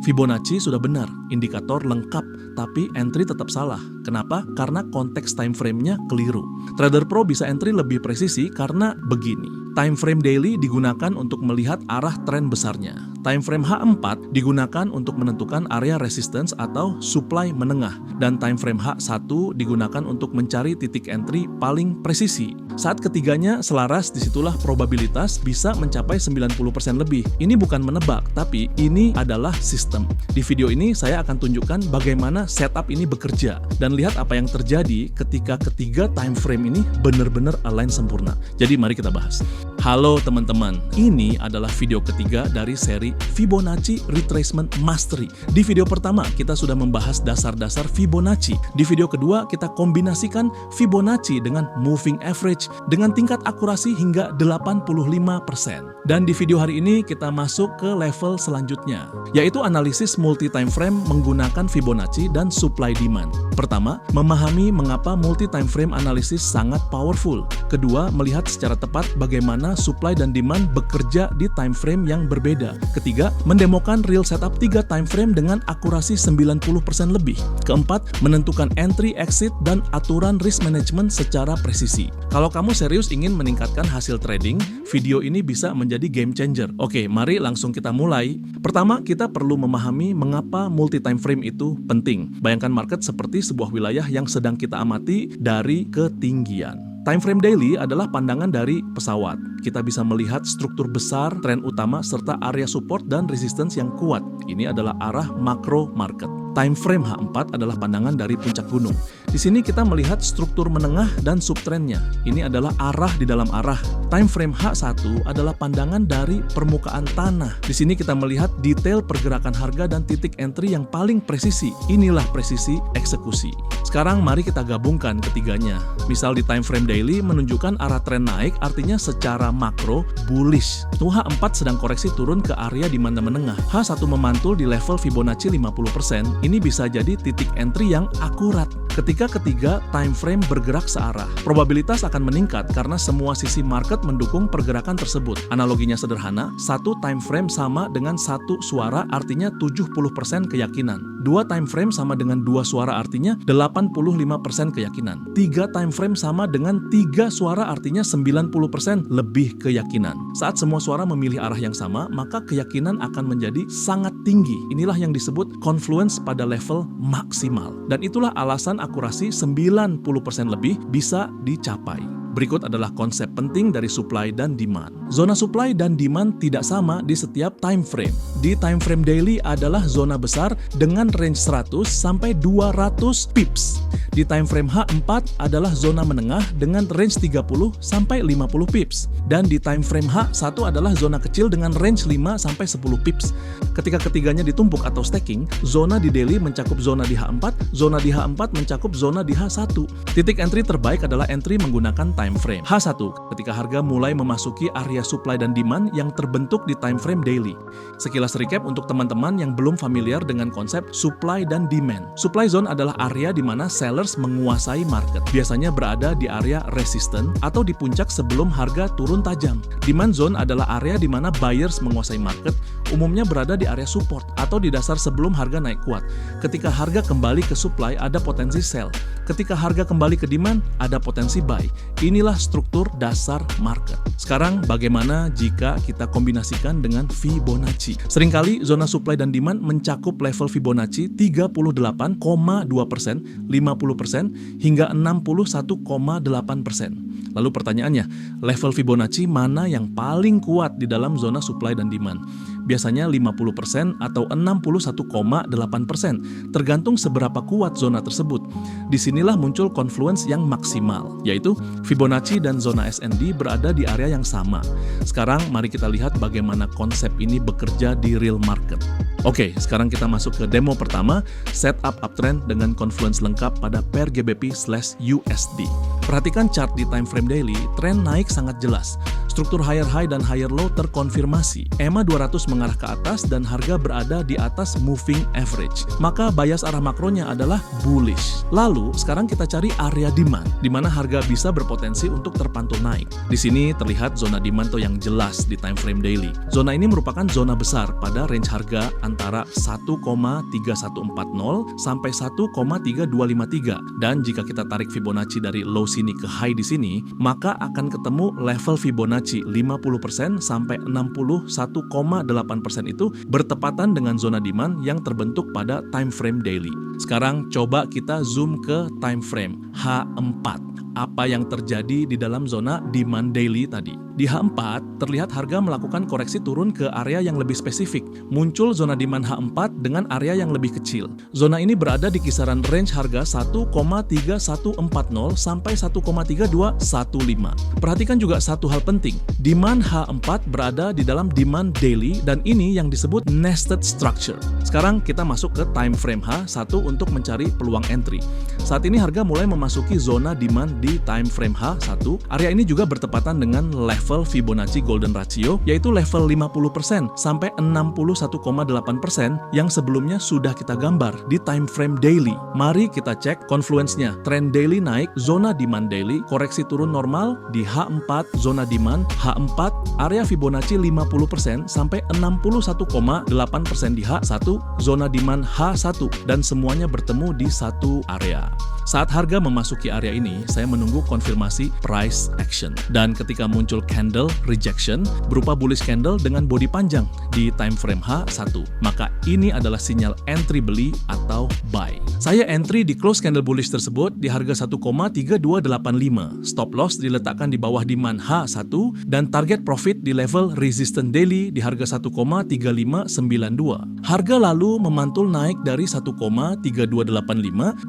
Fibonacci sudah benar, indikator lengkap, tapi entry tetap salah. Kenapa? Karena konteks time frame-nya keliru. Trader Pro bisa entry lebih presisi karena begini. Time frame daily digunakan untuk melihat arah tren besarnya. Time frame H4 digunakan untuk menentukan area resistance atau supply menengah. Dan time frame H1 digunakan untuk mencari titik entry paling presisi. Saat ketiganya selaras, disitulah probabilitas bisa mencapai 90% lebih. Ini bukan menebak, tapi ini adalah sistem. Di video ini saya akan tunjukkan bagaimana setup ini bekerja. Dan lihat apa yang terjadi ketika ketiga time frame ini benar-benar align sempurna. Jadi mari kita bahas. Halo teman-teman, ini adalah video ketiga dari seri Fibonacci Retracement Mastery. Di video pertama kita sudah membahas dasar-dasar Fibonacci. Di video kedua kita kombinasikan Fibonacci dengan moving average dengan tingkat akurasi hingga 85%. Dan di video hari ini kita masuk ke level selanjutnya, yaitu analisis multi time frame menggunakan Fibonacci dan supply demand. Pertama, memahami mengapa multi time frame analisis sangat powerful. Kedua, melihat secara tepat bagaimana supply dan demand bekerja di time frame yang berbeda. Ketiga, mendemokan real setup 3 time frame dengan akurasi 90% lebih. Keempat, menentukan entry, exit, dan aturan risk management secara presisi. Kalau kamu serius ingin meningkatkan hasil trading, video ini bisa menjadi game changer. Oke, mari langsung kita mulai. Pertama, kita perlu memahami mengapa multi time frame itu penting. Bayangkan market seperti sebuah wilayah yang sedang kita amati dari ketinggian. Time frame daily adalah pandangan dari pesawat. Kita bisa melihat struktur besar, tren utama, serta area support dan resistance yang kuat. Ini adalah arah makro market. Time frame H4 adalah pandangan dari puncak gunung. Di sini kita melihat struktur menengah dan subtrendnya. Ini adalah arah di dalam arah. Time frame H1 adalah pandangan dari permukaan tanah. Di sini kita melihat detail pergerakan harga dan titik entry yang paling presisi. Inilah presisi eksekusi. Sekarang mari kita gabungkan ketiganya. Misal di time frame daily menunjukkan arah tren naik, artinya secara makro bullish. H4 sedang koreksi turun ke area demand menengah. H1 memantul di level Fibonacci 50%. Ini bisa jadi titik entry yang akurat. Ketika ketiga time frame bergerak searah, probabilitas akan meningkat karena semua sisi market mendukung pergerakan tersebut. Analoginya sederhana, satu time frame sama dengan satu suara artinya 70% keyakinan. Dua time frame sama dengan dua suara artinya 85% keyakinan. Tiga time frame sama dengan tiga suara artinya 90% lebih keyakinan. Saat semua suara memilih arah yang sama, maka keyakinan akan menjadi sangat tinggi. Inilah yang disebut confluence pada level maksimal. Dan itulah alasan akurasi 90% lebih bisa dicapai. Berikut adalah konsep penting dari supply dan demand. Zona supply dan demand tidak sama di setiap time frame. Di time frame daily adalah zona besar dengan range 100 sampai 200 pips. Di time frame H4 adalah zona menengah dengan range 30 sampai 50 pips. Dan di time frame H1 adalah zona kecil dengan range 5 sampai 10 pips. Ketika ketiganya ditumpuk atau stacking, zona di daily mencakup zona di H4, zona di H4 mencakup zona di H1. Titik entry terbaik adalah entry menggunakan time frame H1 ketika harga mulai memasuki area supply dan demand yang terbentuk di time frame daily. Sekilas recap untuk teman-teman yang belum familiar dengan konsep supply dan demand. Supply zone adalah area di mana sellers menguasai market. Biasanya berada di area resistance atau di puncak sebelum harga turun tajam. Demand zone adalah area di mana buyers menguasai market, umumnya berada di area support atau di dasar sebelum harga naik kuat. Ketika harga kembali ke supply, ada potensi sell. Ketika harga kembali ke demand, ada potensi buy. Inilah struktur dasar market. Sekarang bagaimana jika kita kombinasikan dengan Fibonacci? Seringkali zona supply dan demand mencakup level Fibonacci 38,2%, 50%, hingga 61,8%. Lalu pertanyaannya, level Fibonacci mana yang paling kuat di dalam zona supply dan demand? Biasanya 50% atau 61,8%, tergantung seberapa kuat zona tersebut. Disinilah muncul confluence yang maksimal, yaitu Fibonacci dan zona SND berada di area yang sama. Sekarang mari kita lihat bagaimana konsep ini bekerja di real market. Oke, sekarang kita masuk ke demo pertama, setup uptrend dengan confluence lengkap pada pair GBP/USD. Perhatikan chart di time frame daily, tren naik sangat jelas. Struktur higher high dan higher low terkonfirmasi. EMA 200 mengarah ke atas dan harga berada di atas moving average. Maka bias arah makronya adalah bullish. Lalu, sekarang kita cari area demand, di mana harga bisa berpotensi untuk terpantul naik. Di sini terlihat zona demand yang jelas di time frame daily. Zona ini merupakan zona besar pada range harga antara 1,3140 sampai 1,3253. Dan jika kita tarik Fibonacci dari low sini ke high di sini, maka akan ketemu level Fibonacci 50% sampai 61,8% itu bertepatan dengan zona demand yang terbentuk pada time frame daily. Sekarang coba kita zoom ke time frame H4. Apa yang terjadi di dalam zona demand daily tadi? Di H4, terlihat harga melakukan koreksi turun ke area yang lebih spesifik. Muncul zona demand H4 dengan area yang lebih kecil. Zona ini berada di kisaran range harga 1,3140 sampai 1,3215. Perhatikan juga satu hal penting. Demand H4 berada di dalam demand daily dan ini yang disebut nested structure. Sekarang kita masuk ke time frame H1 untuk mencari peluang entry. Saat ini harga mulai memasuki zona demand di time frame H1. Area ini juga bertepatan dengan level Fibonacci Golden Ratio, yaitu level 50% sampai 61,8% yang sebelumnya sudah kita gambar di time frame daily. Mari kita cek confluence-nya. Trend daily naik, zona demand daily, koreksi turun normal di H4, zona demand H4, area Fibonacci 50% sampai 61,8% di H1, zona demand H1, dan semuanya bertemu di satu area. Saat harga memasuki area ini, saya menunggu konfirmasi price action. Dan ketika muncul candle rejection berupa bullish candle dengan body panjang di time frame H1, maka ini adalah sinyal entry beli atau buy. Saya entry di close candle bullish tersebut di harga 1,3285. Stop loss diletakkan di bawah demand H1 dan target profit di level resistance daily di harga 1,3592. Harga lalu memantul naik dari 1,3285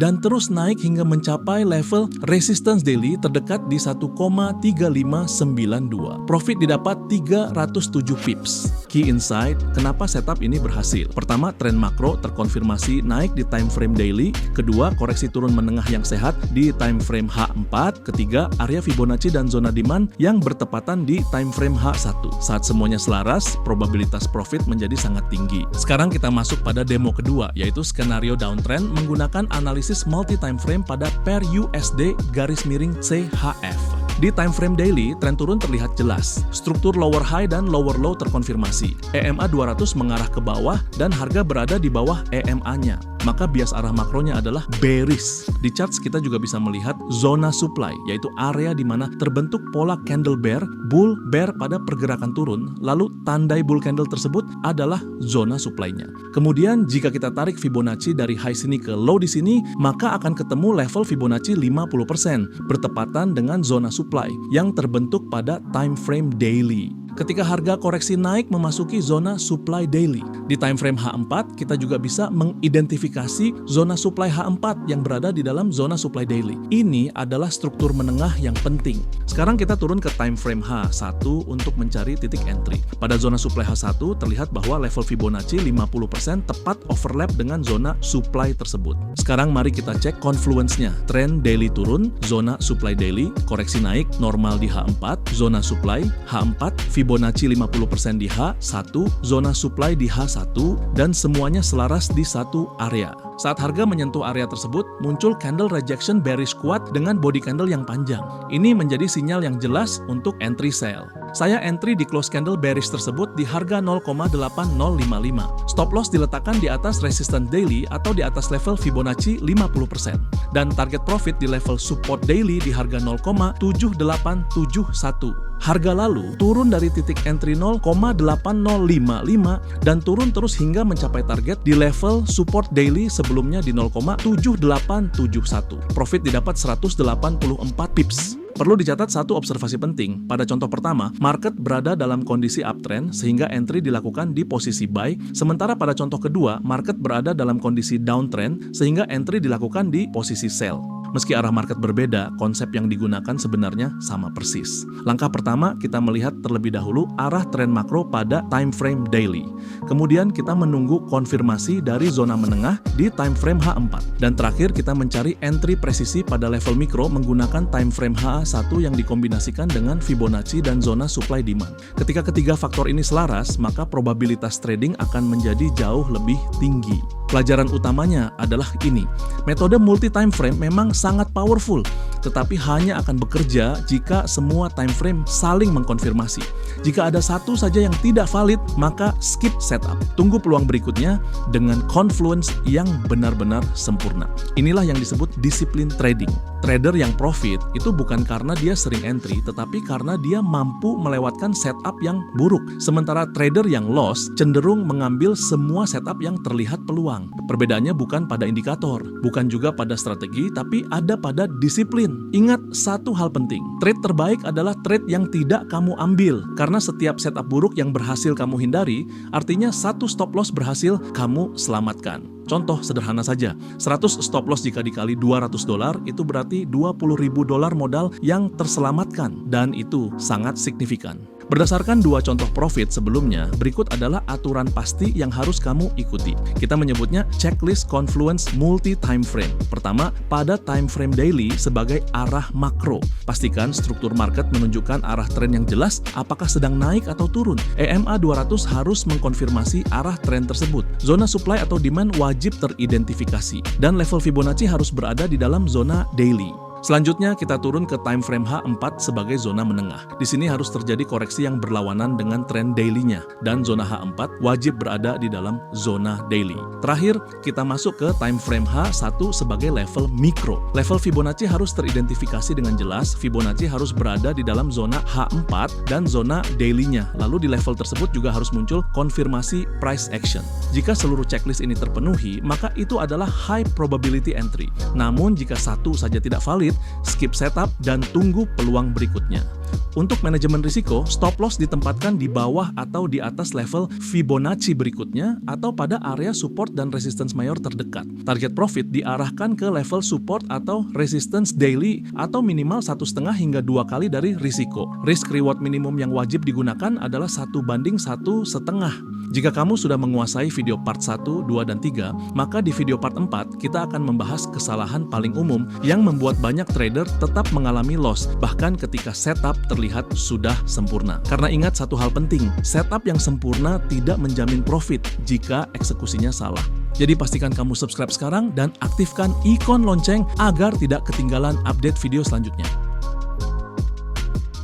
dan terus naik hingga mencapai level resistance daily terdekat di 1,3592. Profit didapat 307 pips. Key insight, kenapa setup ini berhasil? Pertama, tren makro terkonfirmasi naik di time frame daily. Kedua, koreksi turun menengah yang sehat di time frame H4. Ketiga, area Fibonacci dan zona demand yang bertepatan di time frame H1. Saat semuanya selaras, probabilitas profit menjadi sangat tinggi. Sekarang kita masuk pada demo kedua, yaitu skenario downtrend menggunakan analisis multi time frame pada pair USD garis miring CHF. Di time frame daily, tren turun terlihat jelas. Struktur lower high dan lower low terkonfirmasi. EMA 200 mengarah ke bawah dan harga berada di bawah EMA-nya. Maka bias arah makronya adalah bearish. Di charts kita juga bisa melihat zona supply, yaitu area di mana terbentuk pola candle bear, bull bear pada pergerakan turun, lalu tandai bull candle tersebut adalah zona supply-nya. Kemudian jika kita tarik Fibonacci dari high sini ke low di sini, maka akan ketemu level Fibonacci 50%, bertepatan dengan zona supply yang terbentuk pada time frame daily. Ketika harga koreksi naik memasuki zona supply daily. Di time frame H4, kita juga bisa mengidentifikasi zona supply H4 yang berada di dalam zona supply daily. Ini adalah struktur menengah yang penting. Sekarang kita turun ke time frame H1 untuk mencari titik entry. Pada zona supply H1 terlihat bahwa level Fibonacci 50% tepat overlap dengan zona supply tersebut. Sekarang mari kita cek confluence-nya. Trend daily turun, zona supply daily, koreksi naik, normal di H4, zona supply, H4, Fibonacci 50% di H1, zona supply di H1, dan semuanya selaras di satu area. Saat harga menyentuh area tersebut, muncul candle rejection bearish kuat dengan body candle yang panjang. Ini menjadi sinyal yang jelas untuk entry sell. Saya entry di close candle bearish tersebut di harga 0,8055. Stop loss diletakkan di atas resistance daily atau di atas level Fibonacci 50%. Dan target profit di level support daily di harga 0,7871. Harga lalu turun dari titik entry 0,8055 dan turun terus hingga mencapai target di level support daily sebelumnya di 0,7871. Profit didapat 184 pips. Perlu dicatat satu observasi penting. Pada contoh pertama, market berada dalam kondisi uptrend sehingga entry dilakukan di posisi buy, sementara pada contoh kedua, market berada dalam kondisi downtrend sehingga entry dilakukan di posisi sell. Meski arah market berbeda, konsep yang digunakan sebenarnya sama persis. Langkah pertama, kita melihat terlebih dahulu arah tren makro pada time frame daily. Kemudian kita menunggu konfirmasi dari zona menengah di time frame H4. Dan terakhir kita mencari entry presisi pada level mikro menggunakan time frame HA1 yang dikombinasikan dengan Fibonacci dan zona supply demand. Ketika ketiga faktor ini selaras, maka probabilitas trading akan menjadi jauh lebih tinggi. Pelajaran utamanya adalah ini. Metode multi time frame memang sangat powerful, tetapi hanya akan bekerja jika semua time frame saling mengkonfirmasi. Jika ada satu saja yang tidak valid, maka skip setup. Tunggu peluang berikutnya dengan confluence yang benar-benar sempurna. Inilah yang disebut disiplin trading. Trader yang profit itu bukan karena dia sering entry, tetapi karena dia mampu melewatkan setup yang buruk. Sementara trader yang loss cenderung mengambil semua setup yang terlihat peluang. Perbedaannya bukan pada indikator, bukan juga pada strategi, tapi ada pada disiplin. Ingat satu hal penting, trade terbaik adalah trade yang tidak kamu ambil, karena setiap setup buruk yang berhasil kamu hindari, artinya satu stop loss berhasil kamu selamatkan. Contoh sederhana saja, 100 stop loss jika dikali $200 itu berarti $20.000 modal yang terselamatkan, dan itu sangat signifikan. Berdasarkan dua contoh profit sebelumnya, berikut adalah aturan pasti yang harus kamu ikuti. Kita menyebutnya checklist confluence multi time frame. Pertama, pada time frame daily sebagai arah makro. Pastikan struktur market menunjukkan arah tren yang jelas, apakah sedang naik atau turun. EMA 200 harus mengkonfirmasi arah tren tersebut. Zona supply atau demand wajib teridentifikasi, dan level Fibonacci harus berada di dalam zona daily. Selanjutnya kita turun ke time frame H4 sebagai zona menengah. Di sini harus terjadi koreksi yang berlawanan dengan tren daily-nya, dan zona H4 wajib berada di dalam zona daily. Terakhir, kita masuk ke time frame H1 sebagai level mikro. Level Fibonacci harus teridentifikasi dengan jelas, Fibonacci harus berada di dalam zona H4 dan zona daily-nya. Lalu di level tersebut juga harus muncul konfirmasi price action. Jika seluruh checklist ini terpenuhi, maka itu adalah high probability entry. Namun jika satu saja tidak valid, skip setup dan tunggu peluang berikutnya. Untuk manajemen risiko, stop loss ditempatkan di bawah atau di atas level Fibonacci berikutnya atau pada area support dan resistance mayor terdekat. Target profit diarahkan ke level support atau resistance daily atau minimal 1,5 hingga 2 kali dari risiko. Risk reward minimum yang wajib digunakan adalah 1:1,5. Jika kamu sudah menguasai video part 1, 2, dan 3, maka di video part 4 kita akan membahas kesalahan paling umum yang membuat banyak trader tetap mengalami loss bahkan ketika setup terlihat sudah sempurna. Karena ingat satu hal penting, setup yang sempurna tidak menjamin profit jika eksekusinya salah. Jadi pastikan kamu subscribe sekarang dan aktifkan ikon lonceng agar tidak ketinggalan update video selanjutnya.